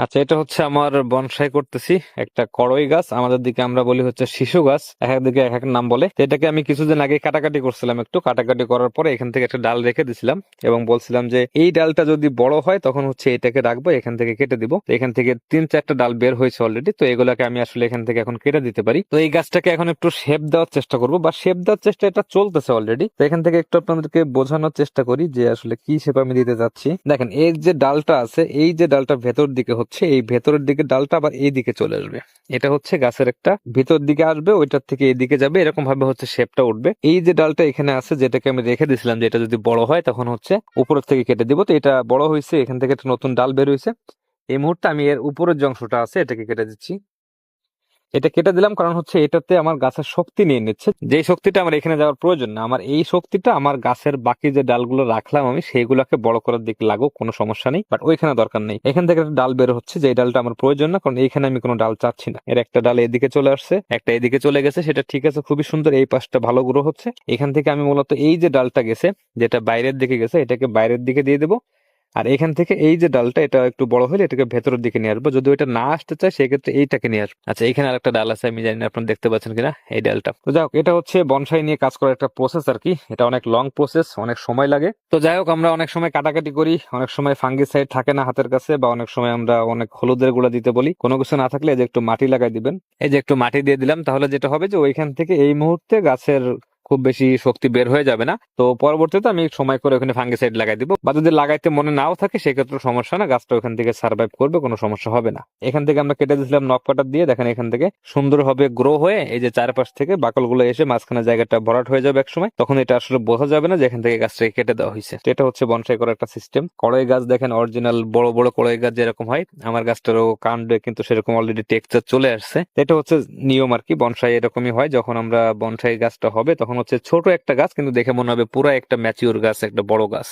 আচ্ছা, এটা হচ্ছে আমার বনসাই করতেছি একটা কড়ই গাছ। আমাদের দিকে আমরা বলি হচ্ছে শিশু গাছ, এক এক দিকে এক এক নাম বলে। তো এটাকে আমি কিছুদিন আগে কাটাকাটি করছিলাম, একটু কাটাকাটি করার পরে এখান থেকে একটা ডাল রেখে দিছিলাম এবং বলছিলাম যে এই ডালটা যদি বড় হয় তখন হচ্ছে এটাকে রাখবো, এখান থেকে কেটে দিব। তো এখান থেকে 3-4টা ডাল বের হয়েছে অলরেডি, তো এগুলাকে আমি আসলে এখান থেকে এখন কেটে দিতে পারি। তো এই গাছটাকে এখন একটু শেপ দেওয়ার চেষ্টা করবো, বা শেপ দেওয়ার চেষ্টা এটা চলতেছে অলরেডি। তো এখান থেকে একটু আপনাদেরকে বোঝানোর চেষ্টা করি যে আসলে কি শেপ আমি দিতে যাচ্ছি। দেখেন, এই যে ডালটা আছে, এই যে ডালটা ভেতর দিকে হচ্ছে, এই ভেতরের দিকে ডালটা আবার এই দিকে চলে আসবে। এটা হচ্ছে গাছের একটা ভিতর দিকে আসবে, ওইটার থেকে এদিকে যাবে, এরকম ভাবে হচ্ছে শেপটা উঠবে। এই যে ডালটা এখানে আছে, যেটাকে আমি রেখে দিয়েছিলাম যে এটা যদি বড় হয় তখন হচ্ছে উপরের থেকে কেটে দিব। তো এটা বড় হয়েছে, এখান থেকে একটা নতুন ডাল বের হয়েছে। এই মুহূর্তে আমি এর উপরের যে অংশটা আছে এটাকে কেটে দিচ্ছি। এটা কেটে দিলাম কারণ হচ্ছে এটাতে আমার গাছের শক্তি নিয়ে নিচ্ছে, যে শক্তিটা আমার এখানে যাওয়ার প্রয়োজন না। আমার এই শক্তিটা আমার গাছের বাকি যে ডালগুলো রাখলাম আমি সেইগুলোকে বড় করার দিকে লাগুক, কোনো সমস্যা নেই, বাট ওইখানে দরকার নেই। এখান থেকে একটা ডাল বের হচ্ছে, যে ডালটা আমার প্রয়োজন না, কারণ এইখানে আমি কোনো ডাল চাচ্ছি না। এর একটা ডাল এদিকে চলে আসছে, একটা এদিকে চলে গেছে, সেটা ঠিক আছে, খুবই সুন্দর। এই পাশটা ভালো গ্রো হচ্ছে। এখান থেকে আমি মূলত এই যে ডালটা গেছে, যেটা বাইরের দিকে গেছে, এটাকে বাইরের দিকে দিয়ে দেবো। আর এখান থেকে এই যে ডালটা, এটা একটু বড় হলে এটাকে ভেতরের দিকে নিয়ে আসবো। যদি ওইটা না আসতে চায় সেক্ষেত্রে এইটাকে নিয়ে আসবো। আচ্ছা, এখানে আরেকটা ডাল আছে, আমি জানি না আপনারা দেখতে পাচ্ছেন কিনা, এই ডালটা। তো যাই হোক, এটা হচ্ছে বনসাই নিয়ে কাজ করার একটা প্রসেস আর কি। এটা অনেক লং প্রসেস, অনেক সময় লাগে। তো যাই হোক, আমরা অনেক সময় কাটাকাটি করি, অনেক সময় ফাঙ্গিসাইড থাকে না হাতের কাছে, বা অনেক সময় আমরা অনেক হলুদের গুঁড়া দিতে বলি। কোনো কিছু না থাকলে এই যে একটু মাটি লাগাই দিবেন। এই যে একটু মাটি দিয়ে দিলাম, তাহলে যেটা হবে যে ওইখান থেকে এই মুহূর্তে গাছের খুব বেশি শক্তি বের হয়ে যাবে না। তো পরবর্তীতে আমি সময় করে ওখানে ফাঙ্গিসাইড লাগাই দিব, বা যদি লাগাইতে মনে নাও থাকে সেক্ষেত্রে সমস্যা না, গাছটা ওখান থেকে সার্ভাইভ করবে, কোনো সমস্যা হবে না। এখান থেকে আমরা কেটে দিয়েছিলাম নক কাটার দিয়ে, দেখেন এখান থেকে সুন্দরভাবে গ্রো হয়ে এই যে চারপাশ থেকে বাকলগুলো এসে মাঝখানে জায়গাটা ভরাট হয়ে যাবে এক সময়, তখন এটা আসলে বোঝা যাবে না যে এখান থেকে গাছটাকে কেটে দেওয়া হয়েছে। তো এটা হচ্ছে বনসাই করার একটা সিস্টেম। কড়ই গাছ দেখেন, অরিজিনাল বড় বড় কড়ই গাছ যেরকম হয়, আমার গাছটারও কাণ্ডে কিন্তু সেরকম অলরেডি টেক্সচার চলে আসছে। তো এটা হচ্ছে নিয়ম আর কি, বনসাই এরকমই হয়। যখন আমরা বনসাই গাছটা হবে তখন হচ্ছে ছোট একটা গাছ, কিন্তু দেখে মনে হবে পুরো একটা ম্যাচিউর গাছ, একটা বড় গাছ।